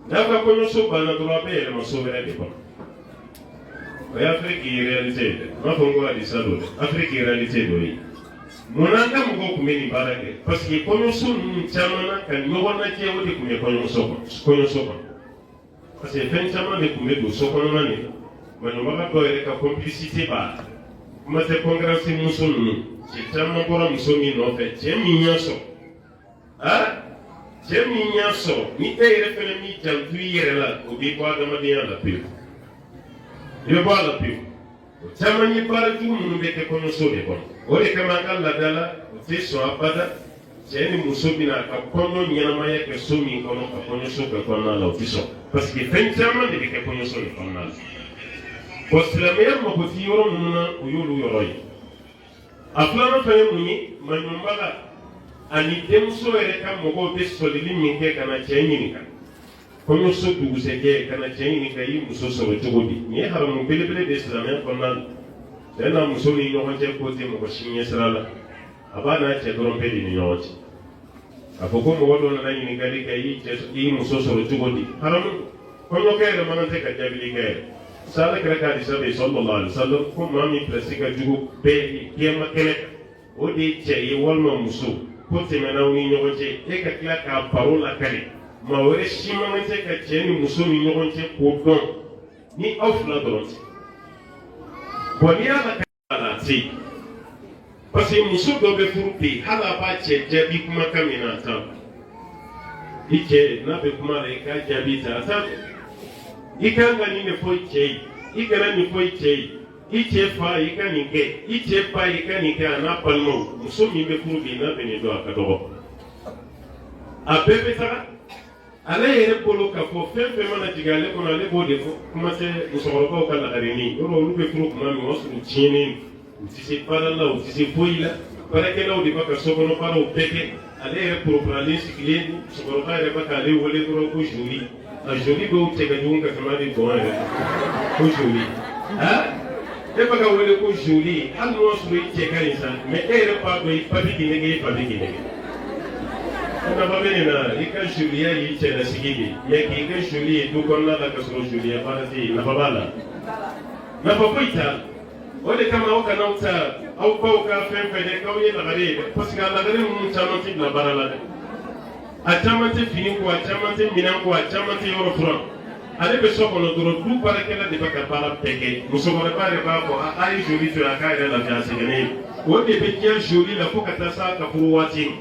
na ka kono so bana to ba be ma so be de ko Afrique réalité ma ko ngala di sado Afrique réalité do yi monanga mko kumeni barake parce que kono so chamana kan nyobana je wodi kumye kono so parce que fen chamana de kumye do so kono nani manoma ko ere ka complicité ba kuma te congrès musulmi ci tamma bora musulmi no fe je mi nyaso je mi nyaso ni te ere fele mi jantu yere la o bi ko adama de yalla pe yo ba la pe tamma ni bara tu mun be ke kono so de kono o de kama kala dala o te so abada je ni musulmi na ka kono nyama ya ke so mi kono ka kono so ka kono la o fiso parce que fen tamma de ke kono so de kono la Silamɛya maboti yɔrɔ minnu na o y'olu yɔrɔ ye a filanan fɛn ye mun ye maɲumbaga ani denmuso yɛrɛ ka mɔgɔw bɛ sɔlili min kɛ ka na cɛ ɲininka kɔɲɔso dugusɛjɛ ka na cɛ ɲininka i muso sɔrɔ cogo di nin ye haramu belebele de silamɛya kɔnɔna na cɛ n'a muso ni ɲɔgɔn cɛ ko tɛ mɔgɔ si ɲɛsira la a b'a n'a cɛ dɔrɔn bɛɛ de ni ɲɔgɔn cɛ a fɔ ko mɔgɔ dɔ nana ɲininkali kɛ i muso sɔrɔ cogo di haramu kɔɲɔkɛ yɛrɛ mana tɛ ka jaabili kɛ yɛrɛ sala kira ka hadisa be sallallahu alaihi wasallam ko maa min pilasi ka jugu bɛɛ kiyama kɛnɛ o de ye cɛ ye walima muso ko tɛmɛn'aw ni ɲɔgɔn cɛ e ka tila k'a baro lakali maa wɛrɛ si man tɛ ka cɛ ni muso ni ɲɔgɔn cɛ k'o dɔn ni aw fila dɔrɔn tɛ bon n'i y'a lakali a la a tɛ yen parce que muso dɔ bɛ furu bi hali a b'a cɛ jaabi kumakan min na a t'a i cɛ n'a bɛ kuma la i k'a jaabi ta a t'a i kan ka nin de fɔ i cɛ ye i kana nin fɔ i cɛ ye i cɛ fa i ka nin kɛ i cɛ ba i ka nin kɛ a n'a balimaw muso min bɛ furu bi n'a bɛ nin dɔn a ka dɔgɔ a bɛɛ bɛ taga ale yɛrɛ bolo k'a fɔ fɛn fɛn mana jigin ale kɔnɔ ale b'o de fɔ kuma tɛ musokɔrɔbaw ka lagarenin yɔrɔ olu bɛ furu tuma min o y'a sɔrɔ tiɲɛnen u tɛ se baara la u tɛ se foyi la baarakɛlaw de b'a ka sokɔnɔ baaraw bɛɛ kɛ ale yɛrɛ poroperalen sigilen musokɔrɔba yɛrɛ b'a k'ale wele dɔrɔn ko joli a joli dɔw cɛ ka jugu ka tɛmɛ hali gɔn yɛrɛ ko joli e b'a ka wele ko joli hali n'o sɔrɔ i cɛ ka ɲi sa mɛ e yɛrɛ b'a dɔn i ba bɛ k'i nɛgɛ i fa bɛ k'i nɛgɛ nafa bɛ nin na i ka joliya y'i cɛlasigi de mɛ k'i ka joli ye du kɔnɔna la ka sɔrɔ joliya baara tɛ yen nafa b'a la nafa foyi t'a la o de kama aw kana aw ta aw baw ka fɛn fɛn dɛ k'aw ye lagare ye dɛ parce que a lagare ninnu caman tɛ bila baara la dɛ a caman tɛ fini ko a caman tɛ minɛn ko a caman tɛ yɔrɔ furan ale bɛ so kɔnɔ dɔrɔn du baarakɛla de bɛ ka baara bɛɛ kɛ musokɔrɔba yɛrɛ b'a fɔ a ye joli to yen a k'a yɛrɛ lafiya a sɛgɛnnen o de bɛ diɲɛ joli la fo ka taa se a ka furu waati ma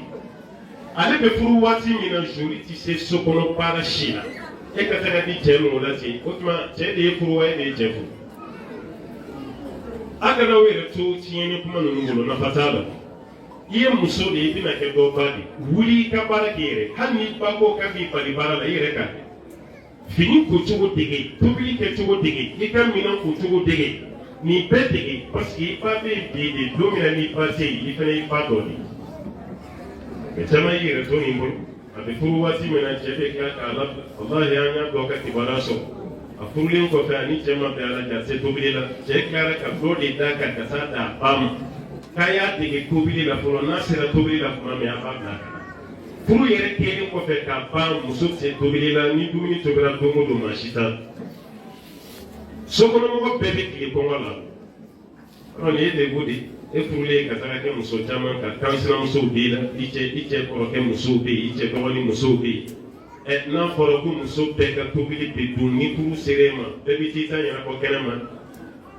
ale bɛ furu waati min na joli tɛ se so kɔnɔ baara si la e ka taga di cɛ min o la ten o tuma cɛ de ye furu wa e de ye cɛ furu a kana o yɛrɛ to tiɲɛni kuma ninnu bolo nafa t'a la i ye muso de ye i bɛna kɛ dɔ ba de wuli i ka baara kɛ yɛrɛ hali ni ba ko ka k'i bali baara la i yɛrɛ k'a kɛ fini ko cogo dege tobili kɛ cogo dege i ka minɛn ko cogo dege nin bɛɛ dege parce que i ba bɛ bi de don min na n'i ba tɛ yen i fana y'i ba dɔ de mɛ caman y'i yɛrɛ to nin bolo a bɛ furu waati min na cɛ bɛ tila k'a labila walahi an y'a dɔn ka kibaruya sɔrɔ a furulen kɔfɛ ani cɛ ma bɛn a la jate tobili la cɛ tilara ka dɔ de da ka gasa d'a ba ma k'a y'a dege tobili la fɔlɔ n'a sera tobili la tuma min a b'a bila furu yɛrɛ kɛlen kɔfɛ k'a ban muso tɛ tobili la ni dumuni tobira don o don maa si t'a sokɔnɔmɔgɔ bɛɛ bɛ tile kɔngɔ la ɔ nin ye degun de e furulen ka taga kɛ muso caman ka kan sinamusow b'i la i cɛ kɔrɔkɛ musow bɛ yen i cɛ dɔgɔnin musow bɛ yen n'a fɔra ko muso bɛɛ ka tobili bɛ dun ni furu sera e ma bɛɛ bɛ t'i ta ɲɛnabɔ kɛnɛ ma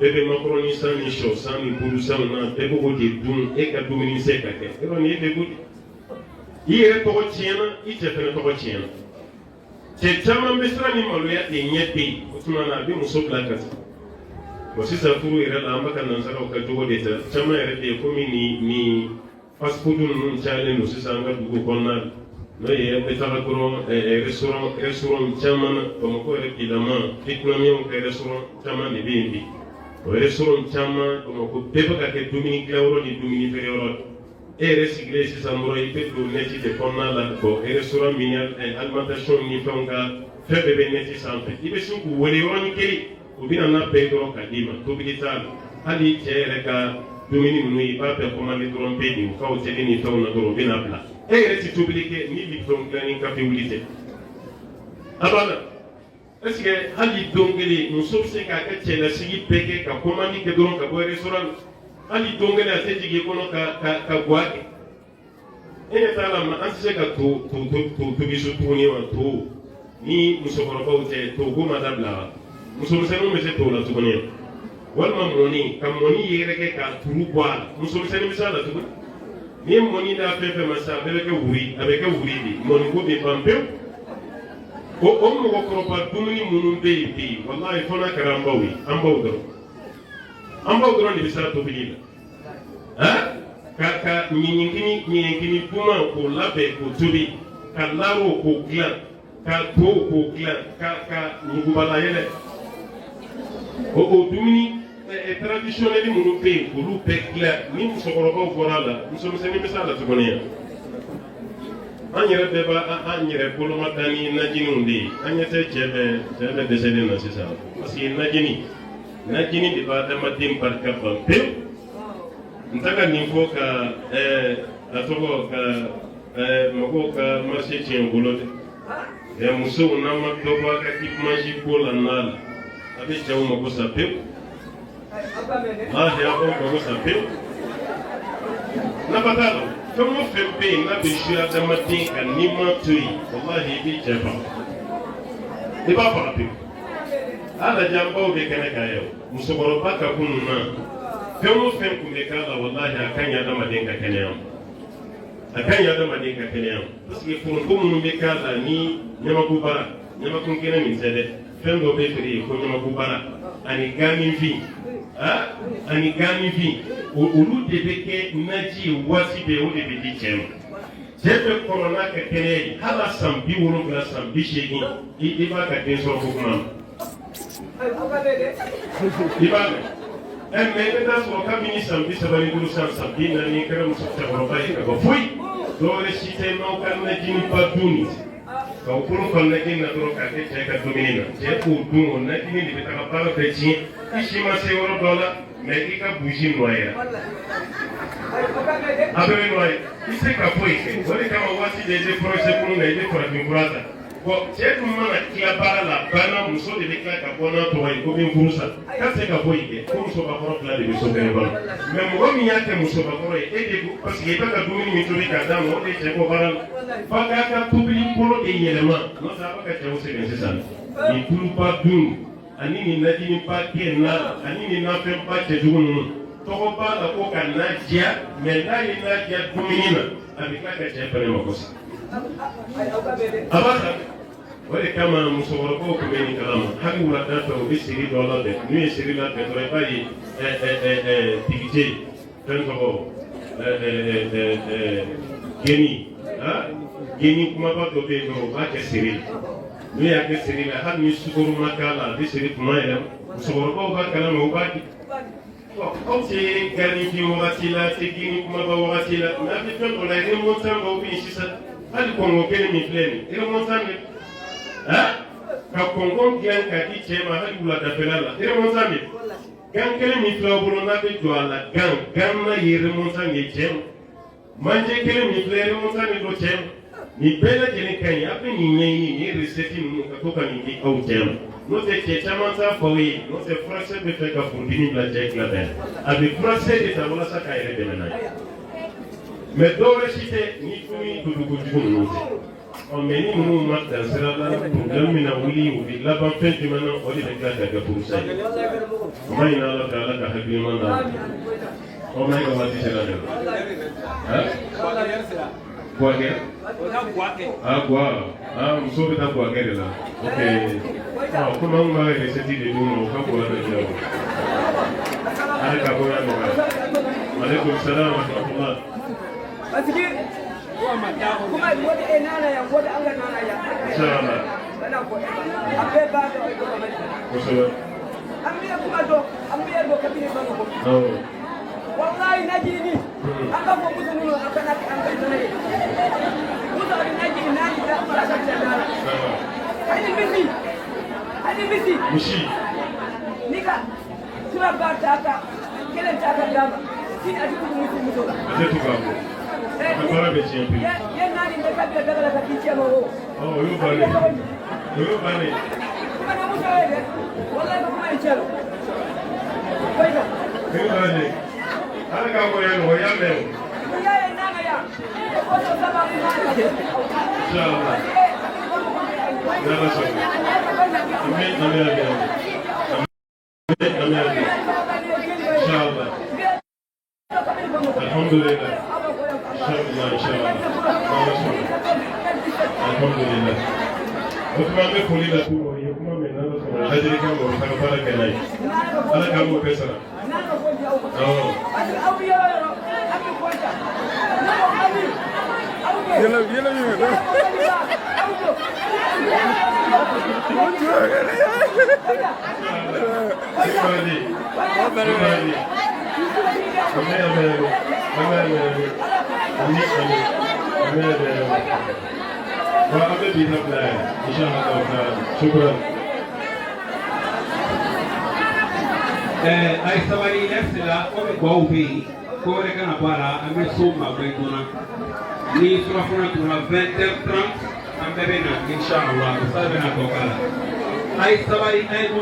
bɛɛ bɛ makɔrɔni san ni sɔ san ni buru san na bɛɛ bɛ k'o de dun e ka dumuni se ka kɛ yɔrɔ nin ye degun de i yɛrɛ tɔgɔ tiɲɛna i cɛ fana tɔgɔ tiɲɛna cɛ caman bɛ siran ni maloya de ɲɛ bɛ yen o tuma na a bɛ muso bila ka taa bon sisan furu yɛrɛ la an bɛ ka nansaraw ka jogo de ta caman yɛrɛ bɛ yen komi ni fast food ninnu cayalen don sisan an ka dugu kɔnɔna la n'o ye an bɛ taga dɔrɔn restaurant caman na bamakɔ yɛrɛ bilama vietnamiens ka restaurant caman de bɛ yen bi o restaurant caman bamakɔ bɛɛ bɛ ka kɛ dumuni dilanyɔrɔ ni dumuni feereyɔrɔ e yɛrɛ sigilen sisan dɔrɔn i bɛ don nɛti de kɔnɔna la bon restaurant min alimentation ni fɛnw ka fɛn bɛɛ bɛ nɛti sanfɛ i bɛ sin k'u wele yɔrɔnin kelen u bɛ na n'a bɛɛ dɔrɔn ka d'i ma tobili t'a la hali cɛ yɛrɛ ka dumuni ninnu i b'a bɛɛ commandé dɔrɔn bɛ nin kaw tɛgɛ ni fɛnw na dɔrɔn u bɛ na bila e yɛrɛ tɛ tobili kɛ ni lipton dilan ni kafe wuli tɛ a b'a la est ce que hali don kelen muso bɛ se k'a ka cɛlasigi bɛɛ kɛ ka commande kɛ dɔrɔn ka bɔ restaurant hali don kelen a tɛ jigin i kɔnɔ ka guwa kɛ e ɲɛ t'a la ma an tɛ se ka to tobi so tuguni wa to ni musokɔrɔbaw tɛ to ko ma dabila wa musomisɛnninw bɛ se to la tuguni walima mɔni ka mɔni yɛrɛkɛ ka turu bɔ a la musomisɛnnin bɛ se a la tuguni ni ye mɔni da fɛn fɛn ma sa a bɛɛ bɛ kɛ wuri a bɛ kɛ wuri de mɔni ko bɛ ban pewu o mɔgɔkɔrɔba dumuni minnu bɛ yen bi walahi fɔ n'a kɛra an baw ye an baw dɔrɔn de bɛ se a tobili la ka ɲɛɲɛkini duman k'o labɛn k'o tobi ka laro k'o dilan ka to k'o dilan ka ɲugubala yɛlɛ o dumuni traditionnel minnu bɛ yen k'olu bɛɛ dilan ni musokɔrɔbaw bɔra a la musomisɛnnin bɛ se a la tuguni yan an yɛrɛ bɛɛ b'an yɛrɛ bolomada ni najiniw de ye an ɲɛ tɛ cɛ bɛ dɛsɛlen na sisan parce que najini de b'a adamaden barika ban pewu n tɛ ka nin fɔ ka a tɔgɔ ka mɔgɔw ka marché tiɲɛ bolo dɛ musow n'an ma dɔ bɔ a ka équipement ko la n'a la a bɛ cɛw mago sa pewu lahi a b'aw mago sa pewu nafa t'a la fɛn o fɛn bɛ yen n'a bɛ su adamaden kan n'i ma to yen walahi i b'i cɛ faga i b'a faga pewu a lajɛ an baw bɛ kɛnɛ kan yan musokɔrɔba ka kunun na fɛn o fɛn tun bɛ k'a la walahi a ka ɲi adamaden ka kɛnɛya a ka ɲi adamaden ka kɛnɛya parce que foronto minnu bɛ k'a la ni ɲamaku baara ɲamakun kɛnɛ min tɛ dɛ fɛn dɔ bɛ feere yen ko ɲamaku baara ani ganifin olu de bɛ kɛ naji ye waati bɛɛ o de bɛ di cɛ ma cɛ bɛ kɔrɔ n'a ka kɛnɛya ye hali a san 70 san 80 i b'a ka den sɔrɔ ko kuma ma i b'a mɛn mais i bɛ taa sɔrɔ kabini san 35 san 40 kɛra muso cɛkɔrɔba ye ka bɔ foyi dɔwɛrɛ si tɛ n'aw ka najini ba dun nin ka o kolon fa najini na dɔrɔn k'a kɛ cɛ ka dumuni na cɛ k'o dun o najini de bɛ taga baara bɛɛ tiɲɛ i si ma se yɔrɔ dɔ la mais i ka busi nɔyera a bɛɛ bɛ nɔye i se ka foyi kɛ o de kama waati bɛɛ i bɛ projet kunun na i bɛ farafin fura ta bon cɛ dun mana tila baara la banna muso de bɛ tila ka bɔ n'a tɔgɔ ye ko bɛ n furu sa k'a se ka foyi kɛ ko musobakɔrɔ fila de bɛ so kelen kɔnɔ mais mɔgɔ min y'a kɛ musobakɔrɔ ye e de parce que i bɛ ka dumuni min tobi k'a d'a ma o de cɛ bɔ baara la f'a k'a ka tobili bolo de yɛlɛma n'o tɛ a bɛ ka cɛw sɛgɛn sisan nin tuluba dun ani nin najiniba den na ani nin nafɛnba cɛjugu ninnu tɔgɔ b'a la ko ka na diya mais n'a ye na diya dumuni na a bɛ tila ka cɛ fana mako sa a b'a ta o de kama musokɔrɔbaw tun bɛ nin kalama hali wulada fɛ u bɛ siri dɔ labɛn n'u ye siri labɛn dɔrɔn i b'a ye tigije fɛn tɔgɔ geni kumaba dɔ bɛ yen dɔrɔn u b'a kɛ siri n'u y'a kɛ siri la hali ni sukoro ma k'a la a bɛ siri tuma yɛrɛ musokɔrɔbaw b'a kalama u b'a di aw tɛ garnifin wagati la tɛ geni kumaba wagati la mais a bɛ fɛn dɔ la remontant dɔw bɛ yen sisan hali kongo kelen min filɛ nin remontant de ka kɔngɔn dilan k'a di cɛ ma hali wuladafɛla la remontant de gan kelen min filɛ aw bolo n'a bɛ jɔ a la gan na ye remontant de cɛ ma manje kelen min filɛ remontant de do cɛ ma nin bɛɛ lajɛlen ka ɲi a bɛ nin ɲɛɲini nin recette ninnu ka to ka nin di aw cɛ ma n'o tɛ cɛ caman t'a fɔ aw ye n'o tɛ furakisɛ bɛ fɛ ka furudimi bila cɛ tila bɛɛ a bɛ furakisɛ de ta walasa k'a yɛrɛ dɛmɛ n'a ye mais dɔw wɛrɛ si tɛ ni dumuni kojugu ninnu tɛ mais ni ninnu ma dan sira la problème min na wuli u bɛ laban fɛn jumɛn na o de bɛ tila ka kɛ furusa ye o ma ɲin ala fɛ ala ka hakilima d'a ma o ma ɲi ka waati sera de la guwakɛ muso bɛ taa guwakɛ de la ok komi anw b'a recette de d'u ma o ka guwa bɛ diya o ale ka bɔ yan nɔgɔya aleykum salaam wa rahmatulah. Asiki kuma wodi e nana ya wodi anga nana ya inshallah bana ko abe ba do ko ma kosɛbɛ ambiya kuma do ambiya do kabini ba ko awɔ wallahi najini anga ko mutu nuno akana anga nana ye mutu ari najini nani da mara ka dana hadi misi nika sura ba ta kelen ta ka dama kini ati ku mutu la ate tubabu akɔrɔ bɛ tiɲɛ pe ye nani de ka bila daga la ka k'i cɛ ma o o y'o bannen kuma na muso ye dɛ wallahi kuma in cɛ lo bayda o y'o bannen ala ka bɔ yan nɔ o y'a mɛn o ya ye nana ya ko so saba ni nana inshallah n'ala sɔnna amin inshallah alhamdulillah inshallah alhamdulillah o tuma an bɛ foli la tu o ye kuma min n'ala sɔnna lajɛli kan o ka baara kɛ n'a ye ala k'an b'o bɛɛ sara awɔ ay sabari nefsila ko go be ko re kana bara ame so ma be dona ni sura fona tuna 20h30 ambe na inshallah sabe na ko kala ay sabari ay